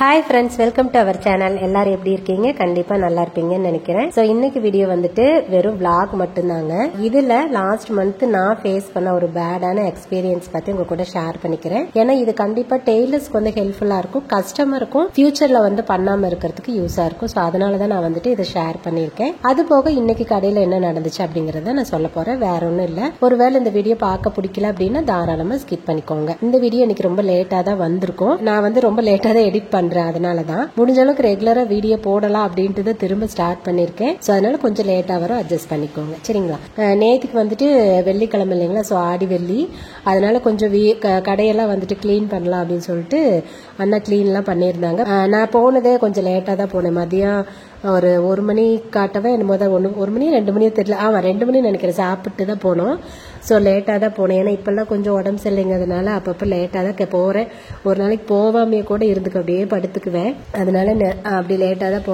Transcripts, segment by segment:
Hi friends, welcome to our channel. எல்லாரும் எப்படி இருக்கீங்க? கண்டிப்பா நல்லா இருப்பீங்கன்னு நினைக்கிறேன். சோ இன்னைக்கு வீடியோ வந்துட்டு வெறும் vlog மட்டும்தாங்க. இதுல லாஸ்ட் மந்த் நான் ஃபேஸ் பண்ண ஒரு பேடான எக்ஸ்பீரியன்ஸ் பத்தி உங்க கூட ஷேர் பண்ணிக்கிறேன். ஏன்னா இது கண்டிப்பா டெய்லர்ஸ்க்கு வந்து ஹெல்ப்ஃபுல்லா இருக்கும், கஸ்டமருக்கும் ஃபியூச்சர்ல வந்து பண்ணாம இருக்கிறதுக்கு யூஸா இருக்கும். சோ அதனால தான் நான் வந்துட்டு இதை ஷேர் பண்ணியிருக்கேன். அது போக இன்னைக்கு கடையில என்ன நடந்துச்சு அப்படிங்கறத நான் சொல்ல போறேன். வேற ஒன்றும் இல்ல. ஒருவேளை இந்த வீடியோ பார்க்க பிடிக்கல அப்படின்னா தாராளமா ஸ்கிப் பண்ணிக்கோங்க. இந்த வீடியோ இன்னைக்கு ரொம்ப லேட்டா தான் வந்திருக்கும். நான் வந்து ரொம்ப லேட்டா தான் எடிட் பண்றேன். அதனாலதான் முடிஞ்ச அளவுக்கு ரெகுலரா வீடியோ போடலாம் அப்படின்ட்டு திரும்ப ஸ்டார்ட் பண்ணிருக்கேன். சோ அதனால கொஞ்சம் லேட்டா வரும், அட்ஜஸ்ட் பண்ணிக்கோங்க சரிங்களா. நேத்துக்கு வந்துட்டு வெள்ளிக்கிழமை இல்லைங்களா, சோ ஆடி வெள்ளி, அதனால கொஞ்சம் கடையெல்லாம் வந்துட்டு கிளீன் பண்ணலாம் அப்படின்னு சொல்லிட்டு அண்ணா கிளீன் எல்லாம் பண்ணியிருந்தாங்க. நான் போனதே கொஞ்சம் லேட்டா தான் போனேன். மதியம் ஒரு 1 மணி காட்டவே என்னமோ தான் 1 மணி 2 மணியோ தெரியல. 2 மணி நினைக்கிறேன். சாப்பிட்டு தான் போனோம். ஸோ லேட்டாக தான் போனேன். ஏன்னா இப்பெல்லாம் கொஞ்சம் உடம்பு சரியில்லைங்கிறதுனால அப்பப்போ லேட்டாக தான் போகிறேன். ஒரு நாளைக்கு போகாமையே கூட இருந்துக்கு அப்படியே படுத்துக்குவேன். அதனால அப்படி லேட்டாக தான்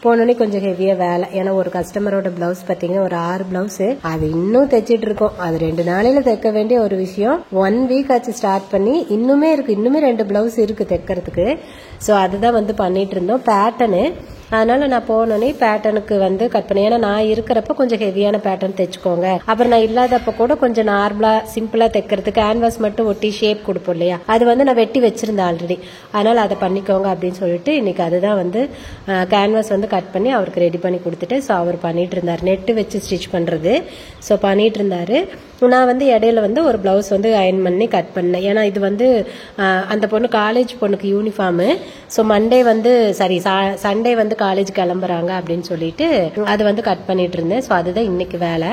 போனோன்னே கொஞ்சம் ஹெவியாக வேலை. ஏன்னா ஒரு கஸ்டமரோட பிளவுஸ் பார்த்தீங்கன்னா ஒரு 6 பிளவுஸ் அது இன்னும் தைச்சிட்டு இருக்கோம். அது 2 நாளையில தைக்க வேண்டிய ஒரு விஷயம். 1 வீக் ஆச்சு ஸ்டார்ட் பண்ணி. இன்னுமே 2 பிளவுஸ் இருக்கு தைக்கிறதுக்கு. ஸோ அதுதான் வந்து பண்ணிட்டு இருந்தோம். பேட்டர்னு அதனால நான் போனோடனே பேட்டர்னுக்கு வந்து கட் பண்ணி, ஏன்னா நான் இருக்கிறப்ப கொஞ்சம் ஹெவியான பேட்டர்ன் தைச்சுக்கோங்க, அப்புறம் நான் இல்லாதப்ப கூட கொஞ்சம் நார்மலா சிம்பிளா தைக்கிறதுக்கு கேன்வாஸ் மட்டும் ஒட்டி ஷேப் கொடுப்போம் இல்லையா, அது வந்து நான் வெட்டி வச்சிருந்தேன் ஆல்ரெடி. அதனால அதை பண்ணிக்கோங்க அப்படின்னு சொல்லிட்டு இன்னைக்கு அதுதான் வந்து கேன்வாஸ் வந்து கட் பண்ணி அவருக்கு ரெடி பண்ணி கொடுத்துட்டு ஸோ அவர் பண்ணிட்டு இருந்தாரு. நெட்டு வச்சு ஸ்டிச் பண்றது. ஸோ பண்ணிட்டு இருந்தாரு. நான் வந்து இடையில வந்து ஒரு பிளவுஸ் வந்து அயன் பண்ணி கட் பண்ணேன். ஏன்னா இது வந்து அந்த பொண்ணு காலேஜ் பொண்ணுக்கு யூனிஃபார்மு. ஸோ மண்டே வந்து சண்டே வந்து காலேஜ் கிளம்புறாங்க அப்படின்னு சொல்லிட்டு அது வந்து கட் பண்ணிட்டு இருந்தேன். ஸோ அதுதான் இன்னைக்கு வேலை.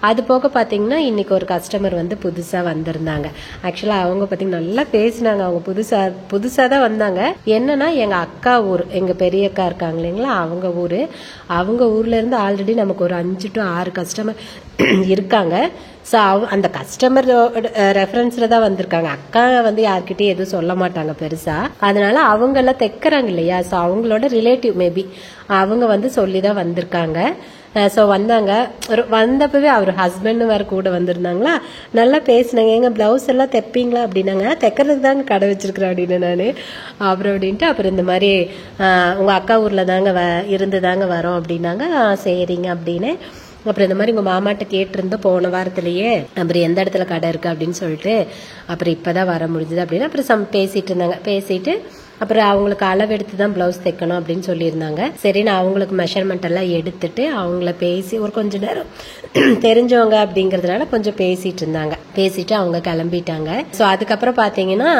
அது போக பாத்தீங்கன்னா இன்னைக்கு ஒரு கஸ்டமர் வந்து புதுசா வந்திருந்தாங்க. ஆக்சுவலா அவங்க பாத்தீங்கன்னா நல்லா பேசினாங்க. அவங்க புதுசா தான் வந்தாங்க. என்னன்னா எங்க அக்கா ஊர், எங்க பெரிய அக்கா இருக்காங்க இல்லைங்களா, அவங்க ஊர்ல இருந்து ஆல்ரெடி நமக்கு ஒரு 5 to 6 கஸ்டமர் இருக்காங்க. ஸோ அந்த கஸ்டமர் ரெஃபரன்ஸ்ல தான் வந்திருக்காங்க. அக்கா வந்து யார்கிட்டயும் எதுவும் சொல்ல மாட்டாங்க பெருசா. அதனால அவங்க எல்லாம் தைக்கிறாங்க இல்லையா, ஸோ அவங்களோட ரிலேட்டிவ் மேபி அவங்க வந்து சொல்லிதான் வந்திருக்காங்க. ஸோ வந்தப்பவே அவர் ஹஸ்பண்ட் வேற கூட வந்திருந்தாங்களா. நல்லா பேசினாங்க. எங்க பிளவுஸ் எல்லாம் தைப்பீங்களா அப்படின்னாங்க. தைக்கிறதுக்கு தாங்க கடை வச்சிருக்கிறேன் அப்படின்னு நானு. அப்புறம் இந்த மாதிரி உங்க அக்கா ஊர்ல தாங்க இருந்து தாங்க வரோம் அப்படின்னாங்க. சரிங்க அப்படின்னு. அப்புறம் இந்த மாதிரி உங்க மாமாட்ட கேட்டிருந்தோம் போன வாரத்திலேயே, அப்புறம் எந்த இடத்துல கடை இருக்கு அப்படின்னு சொல்லிட்டு அப்புறம் இப்பதான் வர முடிஞ்சது அப்படின்னு அப்புறம் பேசிட்டு இருந்தாங்க. பேசிட்டு அப்புறம் அவங்களுக்கு அளவு எடுத்து தான் பிளவுஸ் தைக்கணும் அப்படின்னு சொல்லியிருந்தாங்க. சரி நான் அவங்களுக்கு மெஷர்மெண்ட் எல்லாம் எடுத்துட்டு அவங்கள பேசி ஒரு கொஞ்ச நேரம் தெரிஞ்சவங்க அப்படிங்கறதுனால கொஞ்சம் பேசிட்டு இருந்தாங்க. பேசிட்டு அவங்க கிளம்பிட்டாங்க. ஸோ அதுக்கப்புறம் பாத்தீங்கன்னா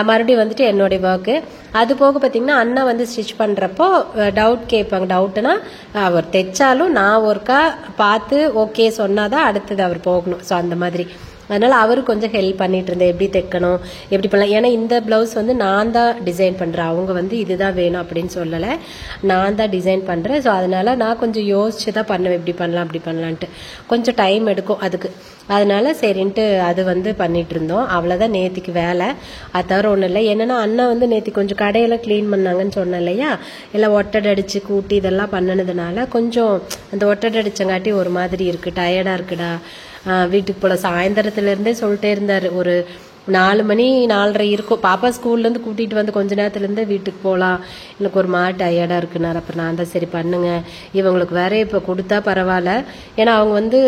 மறுபடியும் வந்துட்டு என்னுடைய ஒர்க்கு. அது போக பாத்தீங்கன்னா அண்ணா வந்து ஸ்டிச் பண்றப்போ டவுட் கேட்பாங்க. டவுட்னா அவர் தைச்சாலும் நான் ஒர்க்கா பார்த்து ஓகே சொன்னாதான் அடுத்தது அவர் போகணும். ஸோ அந்த மாதிரி அதனால அவரு கொஞ்சம் ஹெல்ப் பண்ணிட்டு இருந்தேன், எப்படி தைக்கணும் எப்படி பண்ணலாம். ஏன்னா இந்த பிளவுஸ் வந்து நான் தான் டிசைன் பண்றேன். அவங்க வந்து இதுதான் வேணும் அப்படின்னு சொல்லல, நான் தான் டிசைன் பண்றேன். ஸோ அதனால நான் கொஞ்சம் யோசிச்சுதான் பண்ணுவேன், எப்படி பண்ணலாம் அப்படி பண்ணலான்ட்டு. கொஞ்சம் டைம் எடுக்கும் அதுக்கு. அதனால சரின்ட்டு அது வந்து பண்ணிட்டு இருந்தோம். அவ்வளவுதான் நேத்திக்கு வேலை. அது தவிர ஒண்ணும் இல்லை. என்னன்னா அண்ணா வந்து நேத்தி கொஞ்சம் கடையெல்லாம் கிளீன் பண்ணாங்கன்னு சொன்னேன் இல்லையா, எல்லாம் ஒட்டடை அடிச்சு கூட்டி இதெல்லாம் பண்ணனதுனால கொஞ்சம் அந்த ஒட்டடை அடிச்சங்காட்டி ஒரு மாதிரி இருக்கு, டயர்டா இருக்குடா வீட்டுக்கு போல. சாயந்தரத்துல இருந்தே சொல்லிட்டே இருந்தாரு. ஒரு 4 மணி 4:30 இருக்கும். பாப்பா ஸ்கூல்ல இருந்து கூட்டிட்டு வந்து கொஞ்ச நேரத்துல இருந்து வீட்டுக்கு போலாம், எனக்கு ஒரு மாதிரி டயர்டா இருக்குனாரு. அப்புறம் நான் தான் சரி பண்ணுங்க, இவங்களுக்கு வேற இப்ப கொடுத்தா பரவாயில்ல. ஏன்னா அவங்க வந்து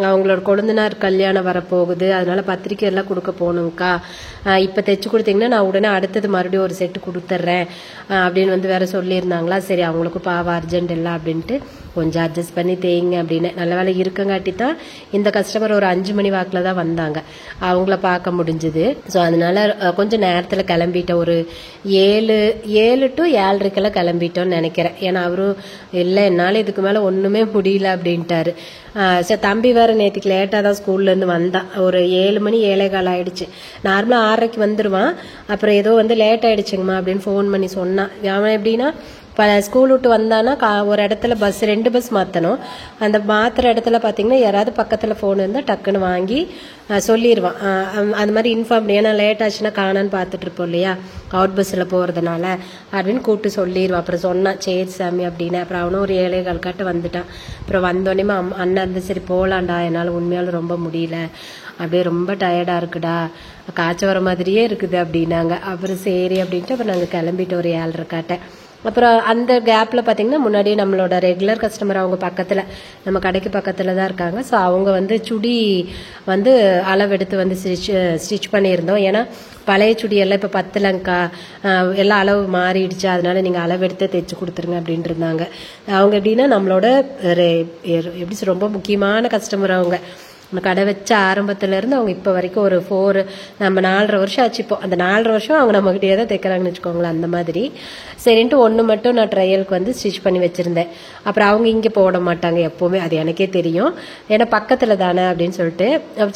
அவங்களோட கொழுந்தனார் கல்யாணம் வரப்போகுது, அதனால பத்திரிக்கை எல்லாம் கொடுக்க போகணுங்கக்கா. இப்ப தைச்சு கொடுத்தீங்கன்னா நான் உடனே அடுத்தது மறுபடியும் ஒரு செட்டு கொடுத்துட்றேன் அப்படின்னு வந்து வேற சொல்லியிருந்தாங்களா. சரி அவங்களுக்கு பாவம் அர்ஜென்ட் எல்லாம் அப்படின்ட்டு கொஞ்சம் அட்ஜஸ்ட் பண்ணி தேய்ங்க அப்படின்னு. நல்ல வேலை இருக்கங்காட்டி தான் இந்த கஸ்டமர் ஒரு 5 மணி வாக்குல தான் வந்தாங்க, அவங்கள பார்க்க முடிஞ்சது. ஸோ அதனால கொஞ்சம் நேரத்துல கிளம்பிட்டோம். ஒரு 7 to 7:30 கிளம்பிட்டோம்னு நினைக்கிறேன். ஏன்னா அவரும் இல்லை என்னால இதுக்கு மேல ஒண்ணுமே முடியல அப்படின்ட்டாரு. தம்பி வேற நேற்றுக்கு லேட்டா தான் ஸ்கூல்ல இருந்து வந்தான். ஒரு 7 மணி 7:15 ஆயிடுச்சு. நார்மலா 6:30 வந்துருவான். அப்புறம் ஏதோ வந்து லேட் ஆயிடுச்சுங்கம்மா அப்படின்னு ஃபோன் பண்ணி சொன்னான். அவன் எப்படின்னா ஸ்கூல் விட்டு வந்தானா ஒரு இடத்துல பஸ் 2 பஸ் மாற்றணும். அந்த மாற்றுற இடத்துல பார்த்தீங்கன்னா யாராவது பக்கத்தில் ஃபோன் இருந்தால் டக்குன்னு வாங்கி சொல்லிடுவான். அது மாதிரி இன்ஃபார்ம், ஏன்னா லேட் ஆச்சுன்னா காணான்னு பார்த்துட்டு இருப்போம் இல்லையா, அவுட் பஸ்ஸில் போகிறதுனால அப்படின்னு கூப்பிட்டு சொல்லிடுவான். அப்புறம் சொன்னான் சரி சாமி அப்படின்னு. அப்புறம் அவனும் ஒரு 7:15 காட்ட வந்துட்டான். அப்புறம் வந்தோடனே அண்ணன் இருந்து சரி போகலான்டா, என்னால் உண்மையாலும் ரொம்ப முடியல, அப்படியே ரொம்ப டயர்டாக இருக்குடா, காய்ச்ச வர மாதிரியே இருக்குது அப்படின்னாங்க. அப்புறம் சரி அப்படின்ட்டு அப்புறம் நாங்கள் கிளம்பிட்டு ஒரு 7:30 காட்ட. அப்புறம் அந்த கேப்பில் பார்த்தீங்கன்னா முன்னாடி நம்மளோட ரெகுலர் கஸ்டமர் அவங்க பக்கத்தில், நம்ம கடைக்கு பக்கத்தில் தான் இருக்காங்க. ஸோ அவங்க வந்து சுடி வந்து அளவெடுத்து வந்து ஸ்டிச் பண்ணியிருந்தோம். ஏன்னா பழைய சுடியெல்லாம் இப்போ பத்தலங்கா எல்லாம் அளவு மாறிடுச்சு, அதனால நீங்கள் அளவெடுத்து தைச்சு கொடுத்துருங்க அப்படின்ட்டு இருந்தாங்க. அவங்க எப்படின்னா நம்மளோட எப்படி ரொம்ப முக்கியமான கஸ்டமர். அவங்க கடை வச்ச ஆரம்பத்துலேருந்து அவங்க இப்போ வரைக்கும் ஒரு 4.5 வருஷம் ஆச்சு. இப்போ அந்த 4.5 வருஷம் அவங்க நம்மகிட்டே தான் தைக்கிறாங்கன்னு வச்சுக்கோங்களேன். அந்த மாதிரி சரின்ட்டு ஒன்று மட்டும் நான் ட்ரையலுக்கு வந்து ஸ்டிச் பண்ணி வச்சுருந்தேன். அப்புறம் அவங்க இங்கே போட மாட்டாங்க எப்போவுமே, அது எனக்கே தெரியும், ஏன்னா பக்கத்தில் தானே அப்படின்னு சொல்லிட்டு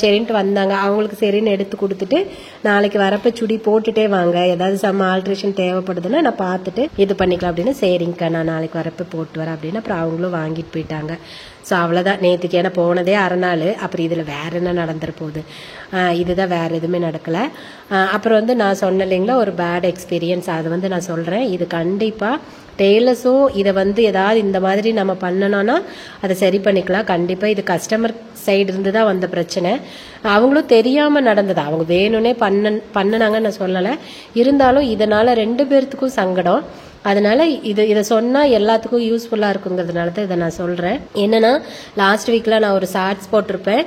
சரின்ட்டு வந்தாங்க. அவங்களுக்கு சரின்னு எடுத்து கொடுத்துட்டு நாளைக்கு வரப்போ சுடி போட்டுட்டே வாங்க, ஏதாவது சம் ஆல்ட்ரேஷன் தேவைப்படுதுன்னா நான் பார்த்துட்டு இது பண்ணிக்கலாம் அப்படின்னு. சரிங்கக்கா நான் நாளைக்கு வரப்போ போட்டு வரேன் அப்படின்னு. அப்புறம் அவங்களும் வாங்கிட்டு போயிட்டாங்க. ஸோ அவ்வளோதான் நேற்றுக்கு. ஏன்னா போனதே 1/2 நாள். அப்புறம் இதில் வேறு என்ன நடந்துற போகுது, இதுதான், வேறு எதுவுமே நடக்கலை. அப்புறம் வந்து நான் சொன்னேன் இல்லைங்களா ஒரு பேட் எக்ஸ்பீரியன்ஸ், அதை வந்து நான் சொல்கிறேன். இது கண்டிப்பாக டெய்லர்ஸும் இதை வந்து ஏதாவது இந்த மாதிரி நம்ம பண்ணணும்னா அதை சரி பண்ணிக்கலாம். கண்டிப்பாக இது கஸ்டமர் சைடு இருந்து தான் வந்த பிரச்சனை, அவங்களும் தெரியாமல் நடந்தது. அவங்க வேணும்னே பண்ணினாங்கன்னு நான் சொல்லலை, இருந்தாலும் இதனால் 2 பேர்த்துக்கும் சங்கடம். அதனால இதை சொன்னால் எல்லாத்துக்கும் யூஸ்ஃபுல்லாக இருக்குங்கிறதுனால தான் இதை நான் சொல்கிறேன். என்னன்னா லாஸ்ட் வீக்கில் நான் ஒரு ஷார்ட்ஸ் போட்டிருப்பேன்,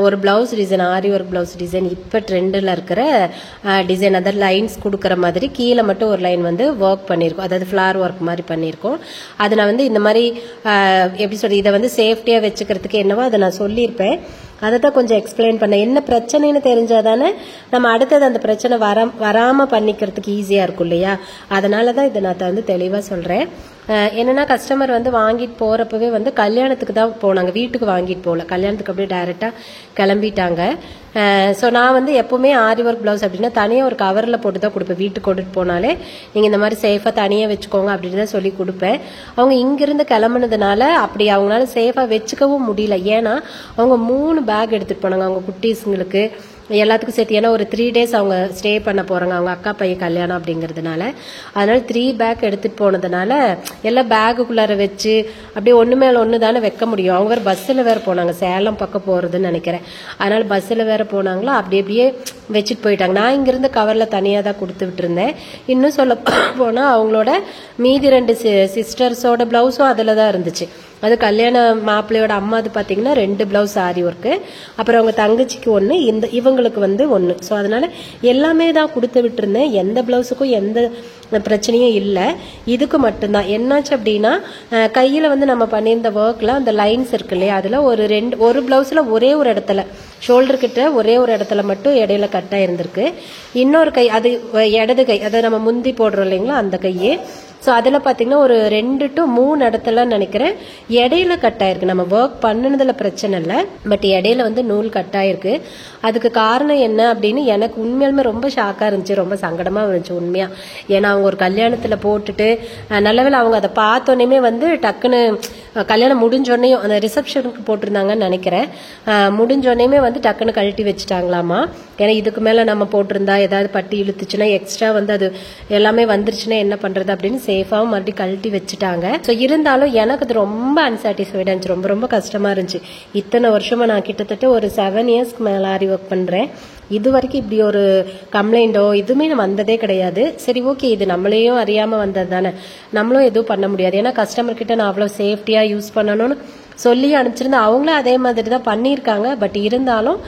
ஒரு ப்ளவுஸ் டிசைன், ஆரி ஒர்க் ப்ளவுஸ் டிசைன், இப்போ ட்ரெண்டில் இருக்கிற டிசைன், அதாவது லைன்ஸ் கொடுக்குற மாதிரி கீழே மட்டும் ஒரு லைன் வந்து ஒர்க் பண்ணியிருக்கோம், அதாவது ஃப்ளார் ஒர்க் மாதிரி பண்ணியிருக்கோம். அது நான் வந்து இந்த மாதிரி எப்படி சொல்றது, இதை வந்து சேஃப்டியாக வச்சுக்கிறதுக்கு என்னவோ அதை நான் சொல்லியிருப்பேன். அதை தான் கொஞ்சம் எக்ஸ்பிளைன் பண்ணேன். என்ன பிரச்சனைன்னு தெரிஞ்சாதானே நம்ம அடுத்தது அந்த பிரச்சனை வராமல் பண்ணிக்கிறதுக்கு ஈஸியாக இருக்கும் இல்லையா, அதனால தான் இதை நான் வந்து தெளிவாக சொல்கிறேன். என்னன்னா கஸ்டமர் வந்து வாங்கிட்டு போகிறப்பவே வந்து கல்யாணத்துக்கு தான் போனாங்க, வீட்டுக்கு வாங்கிட்டு போகல, கல்யாணத்துக்கு அப்படியே டைரெக்டாக கிளம்பிட்டாங்க. ஸோ நான் வந்து எப்போவுமே ஆரி ஒர்க் ப்ளவுஸ் அப்படின்னா தனியாக ஒரு கவரில் போட்டு தான் கொடுப்பேன். வீட்டுக்கு கொண்டுட்டு போனாலே நீங்கள் இந்த மாதிரி சேஃபாக தனியாக வச்சுக்கோங்க அப்படின்னு தான் சொல்லி கொடுப்பேன். அவங்க இங்கிருந்து கிளம்புனதுனால அப்படி அவங்களால சேஃபாக வச்சுக்கவும் முடியல. ஏன்னா அவங்க 3 பேக் எடுத்துகிட்டு போனாங்க அவங்க குட்டீஸுங்களுக்கு எல்லாத்துக்கும் சேர்த்து. ஏன்னா ஒரு 3 days அவங்க ஸ்டே பண்ண போகிறாங்க, அவங்க அக்கா பையன் கல்யாணம் அப்படிங்கிறதுனால. அதனால 3 பேக் எடுத்துகிட்டு போனதுனால எல்லாம் பேக்குக்குள்ளார வச்சு அப்படியே ஒன்று மேலே ஒன்று தானே வைக்க முடியும். அவங்க வேறு பஸ்ஸில் வேறு போனாங்க, சேலம் பக்கம் போகிறதுன்னு நினைக்கிறேன். அதனால பஸ்ஸில் வேறு போனாங்களா, அப்படியே வச்சுட்டு போயிட்டாங்க. நான் இங்கிருந்து கவரில் தனியாக தான் கொடுத்து விட்டுருந்தேன். இன்னும் சொல்ல போனால் அவங்களோட மீதி 2 சிஸ்டர்ஸோட ப்ளவுஸும் அதில் தான் இருந்துச்சு. அது கல்யாண மாப்பிள்ளையோட அம்மா அது பார்த்தீங்கன்னா 2 ப்ளவுஸ் ஆரி ஒர்க்கு, அப்புறம் அவங்க தங்கச்சிக்கு 1, இவங்களுக்கு வந்து 1. ஸோ அதனால எல்லாமே தான் கொடுத்து விட்டுருந்தேன். எந்த ப்ளவுஸுக்கும் எந்த பிரச்சனையும் இல்லை, இதுக்கு மட்டும்தான் என்னாச்சு அப்படின்னா கையில் வந்து நம்ம பண்ணியிருந்த ஒர்க்கில் அந்த லைன்ஸ் இருக்கு இல்லையா, அதில் ஒரு ப்ளவுஸில் ஒரே ஒரு இடத்துல ஷோல்டர் கிட்ட ஒரே ஒரு இடத்துல மட்டும் இடையில கட்டாக இருந்திருக்கு. இன்னொரு கை, அது இடது கை, அதை நம்ம முந்தி போடுறோம் இல்லைங்களா அந்த கையே. ஸோ அதில் பார்த்தீங்கன்னா ஒரு 2 to 3 இடத்துல நினைக்கிறேன் இடையில கட்டாயிருக்கு. நம்ம ஒர்க் பண்ணினதுல பிரச்சனை இல்லை, பட் இடையில வந்து நூல் கட்டாயிருக்கு. அதுக்கு காரணம் என்ன அப்படின்னு எனக்கு உண்மையாலுமே ரொம்ப ஷாக்காக இருந்துச்சு, ரொம்ப சங்கடமாக இருந்துச்சு உண்மையா. ஏன்னா அவங்க ஒரு கல்யாணத்தில் போட்டுட்டு நல்லவேளை அவங்க அதை பார்த்தோன்னே வந்து டக்குன்னு கல்யாணம் முடிஞ்சோடனேயும் அந்த ரிசப்ஷனுக்கு போட்டிருந்தாங்கன்னு நினைக்கிறேன், முடிஞ்சோடனேயுமே வந்து டக்குன்னு கழட்டி வச்சுட்டாங்களாமா. ஏன்னா இதுக்கு மேலே நம்ம போட்டிருந்தா ஏதாவது பட்டி இழுத்துச்சுன்னா எக்ஸ்ட்ரா வந்து அது எல்லாமே வந்துருச்சுன்னா என்ன பண்ணுறது அப்படின்னு சேஃபாகவும் மறுபடியும் கழட்டி வச்சுட்டாங்க. ஸோ இருந்தாலும் எனக்கு அது ரொம்ப அன்சாட்டிஸ்ஃபைடாக இருந்துச்சு, ரொம்ப ரொம்ப கஷ்டமாக இருந்துச்சு. இத்தனை வருஷமாக நான் கிட்டத்தட்ட ஒரு 7 yearsக்கு மேலே ஆரி ஒர்க் பண்ணுறேன், இது வரைக்கும் இப்படி ஒரு கம்ப்ளைண்டோ இதுவுமே வந்ததே கிடையாது. சரி ஓகே, இது நம்மளையும் அறியாமல் வந்தது தானே, நம்மளும் எதுவும் பண்ண முடியாது. ஏன்னா கஸ்டமர் கிட்ட நான் அவ்வளோ சேஃப்டியாக யூஸ் பண்ணணும்னு சொல்லி அனுப்பிச்சிருந்தேன், அவங்களும் அதே மாதிரி தான் பண்ணியிருக்காங்க. பட் இருந்தாலும்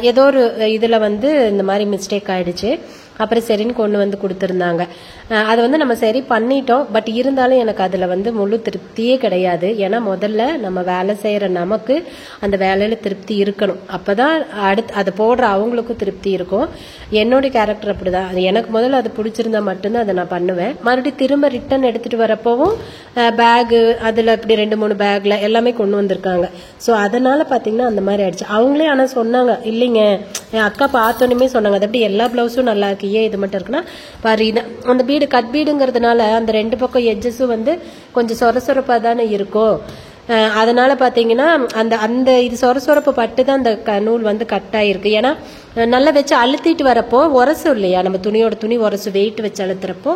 ஏதோ ஒரு இதில் வந்து இந்த மாதிரி மிஸ்டேக் ஆயிடுச்சு. அப்புறம் சரின்னு கொண்டு வந்து கொடுத்துருந்தாங்க. அதை வந்து நம்ம சரி பண்ணிட்டோம். பட் இருந்தாலும் எனக்கு அதில் வந்து முழு திருப்தியே கிடையாது. ஏன்னா முதல்ல நம்ம வேலை செய்கிற நமக்கு அந்த வேலையில் திருப்தி இருக்கணும், அப்போ தான் அடுத்து அதை போடுற அவங்களுக்கும் திருப்தி இருக்கும். என்னோட கேரக்டர் அப்படி தான், அது எனக்கு முதல்ல அது பிடிச்சிருந்தா மட்டும்தான் அதை நான் பண்ணுவேன். மறுபடியும் திரும்ப ரிட்டன் எடுத்துகிட்டு வரப்போவும் பேகு அதில் இப்படி 2-3 பேக்கில் எல்லாமே கொண்டு வந்திருக்காங்க. ஸோ அதனால் பார்த்தீங்கன்னா அந்த மாதிரி ஆயிடுச்சு. அவங்களே ஆனால் சொன்னாங்க, இல்லைங்க என் அக்கா பார்த்தோன்னே சொன்னாங்க, அது அப்படி எல்லா ப்ளவுஸும் நல்லா இருக்கு, பெரிய இது மட்டும் இருக்குன்னா பாரு அந்த பீடு கட் பீடுங்கிறதுனால அந்த 2 பக்கம் எட்ஜஸும் வந்து கொஞ்சம் சொரசொரப்பா தானே இருக்கும். அதனால பாத்தீங்கன்னா அந்த அந்த இது சொரசொரப்பு பட்டு தான் அந்த நூல் வந்து கட் ஆயிருக்கு. ஏன்னா நல்லா வச்சு அழுத்திட்டு வரப்போ உரசும் இல்லையா, நம்ம துணியோட துணி உரசு வெயிட் வச்சு அழுத்துறப்போ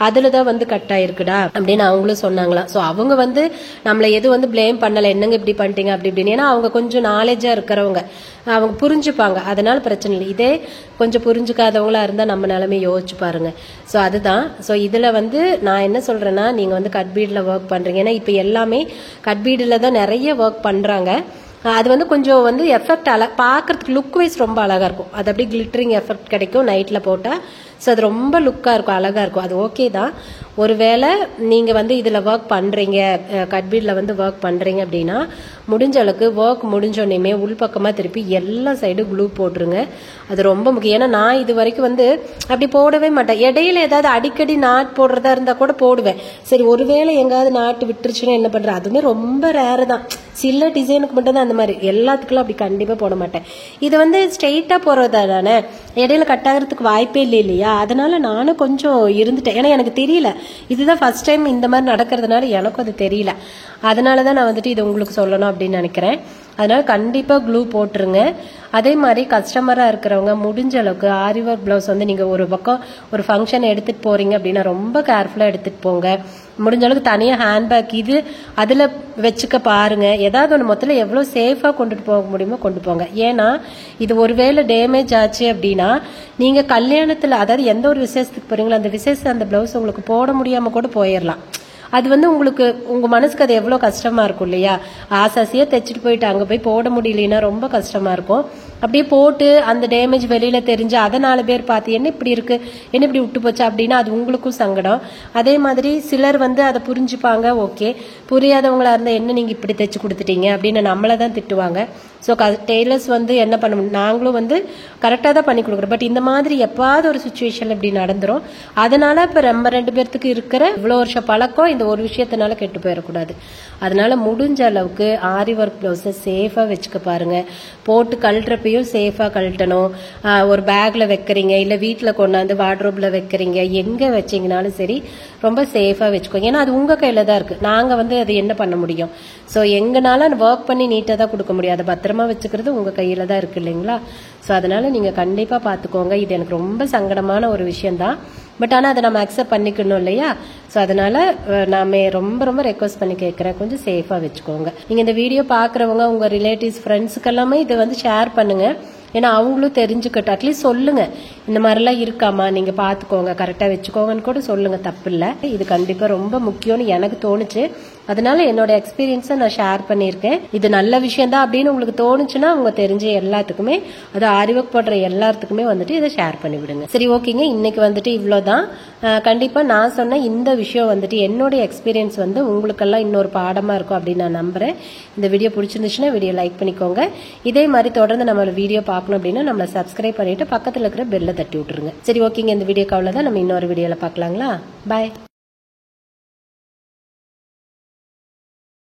அதுலதான் வந்து கட் ஆயிருக்குடா அப்படின்னு அவங்களும் சொன்னாங்களாம். ஸோ அவங்க வந்து நம்மளை எதுவும் வந்து பிளேம் பண்ணல, என்னங்க இப்படி பண்ணிட்டீங்க அப்படி இப்படின்னு. ஏன்னா அவங்க கொஞ்சம் நாலேஜா இருக்கிறவங்க, அவங்க புரிஞ்சுப்பாங்க, அதனால பிரச்சனை இல்லை. இதே கொஞ்சம் புரிஞ்சுக்காதவங்களா இருந்தா நம்ம நிலைமை யோசிச்சு பாருங்க. ஸோ அதுதான். ஸோ இதுல வந்து நான் என்ன சொல்றேன்னா, நீங்க வந்து கட் பீட்ல ஒர்க் பண்றீங்க. ஏன்னா இப்ப எல்லாமே கட் பீடுல தான் நிறைய ஒர்க் பண்றாங்க. அது வந்து கொஞ்சம் வந்து எஃபெக்ட் பாக்குறதுக்கு லுக் வைஸ் ரொம்ப அழகா இருக்கும். அது அப்படியே கிளிட்டரிங் எஃபெக்ட் கிடைக்கும் நைட்ல போட்டா. ஸோ அது ரொம்ப லுக்கா இருக்கும், அழகா இருக்கும். அது ஓகே தான். ஒருவேளை நீங்க வந்து இதுல ஒர்க் பண்றீங்க, கட்பீட்ல வந்து ஒர்க் பண்றீங்க அப்படின்னா முடிஞ்ச அளவுக்கு ஒர்க் முடிஞ்சோடனே உள்பக்கமா திருப்பி எல்லா சைடும் க்ளூ போட்டுருங்க. அது ரொம்ப முக்கியம். ஏன்னா நான் இது வரைக்கும் வந்து அப்படி போடவே மாட்டேன். இடையில ஏதாவது அடிக்கடி நாட் போடுறதா இருந்தா கூட போடுவேன். சரி ஒருவேளை எங்காவது நாட்டு விட்டுருச்சுன்னா என்ன பண்றேன், அதுவுமே ரொம்ப ரேரு தான். சில டிசைனுக்கு மட்டும் தான் அந்த மாதிரி, எல்லாத்துக்குள்ள அப்படி கண்டிப்பா போட மாட்டேன். இது வந்து ஸ்ட்ரெயிட்டா போறதா தானே, இடையில கட் ஆகிறதுக்கு வாய்ப்பே இல்லை இல்லையா. அதனால நானும் கொஞ்சம் இருந்துட்டேன். ஏன்னா எனக்கு தெரியல, இதுதான் ஃபர்ஸ்ட் டைம் இந்த மாதிரி நடக்கிறதுனால எனக்கும் அது தெரியல. அதனாலதான் நான் வந்துட்டு இது உங்களுக்கு சொல்லணும் அப்படின்னு நினைக்கிறேன். அதனால கண்டிப்பா க்ளூ போட்டுருங்க. அதே மாதிரி கஸ்டமரா இருக்கிறவங்க முடிஞ்ச அளவுக்கு ஆரி ஒர்க் பிளவுஸ் வந்து நீங்க ஒரு பக்கம் ஒரு ஃபங்க்ஷன் எடுத்துட்டு போறீங்க அப்படின்னா ரொம்ப கேர்ஃபுல்லா எடுத்துட்டு போங்க. முடிஞ்ச அளவுக்கு தனியா ஹேண்ட்பேக் இது அதுல வச்சுக்க பாருங்க. ஏதாவது ஒன்று மொத்தத்தில் எவ்வளவு சேஃபா கொண்டுட்டு போக முடியுமோ கொண்டு போங்க. ஏன்னா இது ஒருவேளை டேமேஜ் ஆச்சு அப்படின்னா நீங்க கல்யாணத்துல, அதாவது எந்த ஒரு விசேஷத்துக்கு போறீங்களோ அந்த விசேஷம் அந்த பிளவுஸ் உங்களுக்கு போட முடியாம கூட போயிடலாம். அது வந்து உங்களுக்கு உங்க மனசுக்கு அது எவ்வளவு கஷ்டமா இருக்கும் இல்லையா. ஆசாசியா தைச்சிட்டு போயிட்டு அங்க போய் போட முடியலன்னா ரொம்ப கஷ்டமா இருக்கும். அப்படியே போட்டு அந்த டேமேஜ் வெளியில தெரிஞ்சு அதை 4 பேர் பார்த்து என்ன இப்படி இருக்கு, என்ன இப்படி விட்டு போச்சு அப்படின்னா அது உங்களுக்கும் சங்கடம். அதே மாதிரி சிலர் வந்து அதை புரிஞ்சுப்பாங்க, ஓகே. புரியாதவங்களா இருந்தா என்ன நீங்க இப்படி தைச்சு கொடுத்துட்டீங்க அப்படின்னு நம்மளதான் திட்டுவாங்க. ஸோ டெய்லர்ஸ் வந்து என்ன பண்ண முடியும், நாங்களும் வந்து கரெக்டாக தான் பண்ணி கொடுக்குறோம். பட் இந்த மாதிரி எப்பாவது ஒரு சுச்சுவேஷன் இப்படி நடந்துரும். அதனால இப்போ நம்ம 2 பேர்த்துக்கு இருக்கிற இவ்வளோ வருஷம் பழக்கம் இந்த ஒரு விஷயத்தினால கெட்டு போயிடக்கூடாது. அதனால முடிஞ்ச அளவுக்கு ஆரி ஒர்க் பிளவுஸை சேஃபா வச்சுக்க பாருங்க. போட்டு கழட்டுறப்பையும் சேஃபா கழட்டணும். ஒரு பேக்ல வைக்கிறீங்க, இல்ல வீட்டுல கொண்டாந்து வார்ட்ரோப்ல வைக்கிறீங்க, எங்க வச்சீங்கனாலும் சரி ரொம்ப சேஃபா வச்சுக்கோங்க. ஏன்னா அது உங்க கையில தான் இருக்கு. நாங்க வந்து அது என்ன பண்ண முடியும். ஸோ எங்கனால ஒர்க் பண்ணி நீட்டா தான் கொடுக்க முடியாது. பத்திரமா வச்சுக்கிறது உங்க கையில தான் இருக்கு இல்லைங்களா. ஸோ அதனால நீங்க கண்டிப்பா பாத்துக்கோங்க. இது எனக்கு ரொம்ப சங்கடமான ஒரு விஷயம் தான். பட் ஆனா அதை நம்ம அக்செப்ட் பண்ணிக்கணும் இல்லையா. ஸோ அதனால நாம ரொம்ப ரொம்ப ரெக்வஸ்ட் பண்ணி கேட்கறேன், கொஞ்சம் சேஃபா வச்சுக்கோங்க. நீங்க இந்த வீடியோ பாக்குறவங்க உங்க ரிலேட்டிவ்ஸ் ஃப்ரெண்ட்ஸுக்கு எல்லாமே இதை வந்து ஷேர் பண்ணுங்க. ஏன்னா அவங்களும் தெரிஞ்சுக்கட்டும். அட்லீஸ்ட் சொல்லுங்க, இந்த மாதிரிலாம் இருக்காமா, நீங்க பாத்துக்கோங்க, கரெக்டா வச்சுக்கோங்கன்னு கூட சொல்லுங்க, தப்பு இல்லை. இது கண்டிப்பா ரொம்ப முக்கியம்னு எனக்கு தோணுச்சு. அதனால என்னோட எக்ஸ்பீரியன்ஸை நான் ஷேர் பண்ணியிருக்கேன். இது நல்ல விஷயம் தான் அப்படின்னு உங்களுக்கு தோணுச்சுன்னா உங்க தெரிஞ்ச எல்லாத்துக்குமே, அது ஆரி ஒர்க் போடுற எல்லாத்துக்குமே வந்துட்டு இதை ஷேர் பண்ணி விடுங்க. சரி ஓகேங்க, இன்னைக்கு வந்துட்டு இவ்வளவுதான். கண்டிப்பா நான் சொன்ன இந்த விஷயம் வந்துட்டு என்னோட எக்ஸ்பீரியன்ஸ் வந்து உங்களுக்கெல்லாம் இன்னொரு பாடமா இருக்கும் அப்படின்னு நான் நம்புறேன். இந்த வீடியோ பிடிச்சிருந்துச்சுன்னா வீடியோ லைக் பண்ணிக்கோங்க. இதே மாதிரி தொடர்ந்து நம்ம வீடியோ பார்க்கணும் அப்படின்னா நம்மளை சப்ஸ்கிரைப் பண்ணிட்டு பக்கத்துல இருக்கிற பெல்ல தட்டி விட்டுருங்க. சரி ஓகேங்க, இந்த வீடியோக்கு அவ்வளவுதான். நம்ம இன்னொரு வீடியோல பார்க்கலாங்களா. பாய்.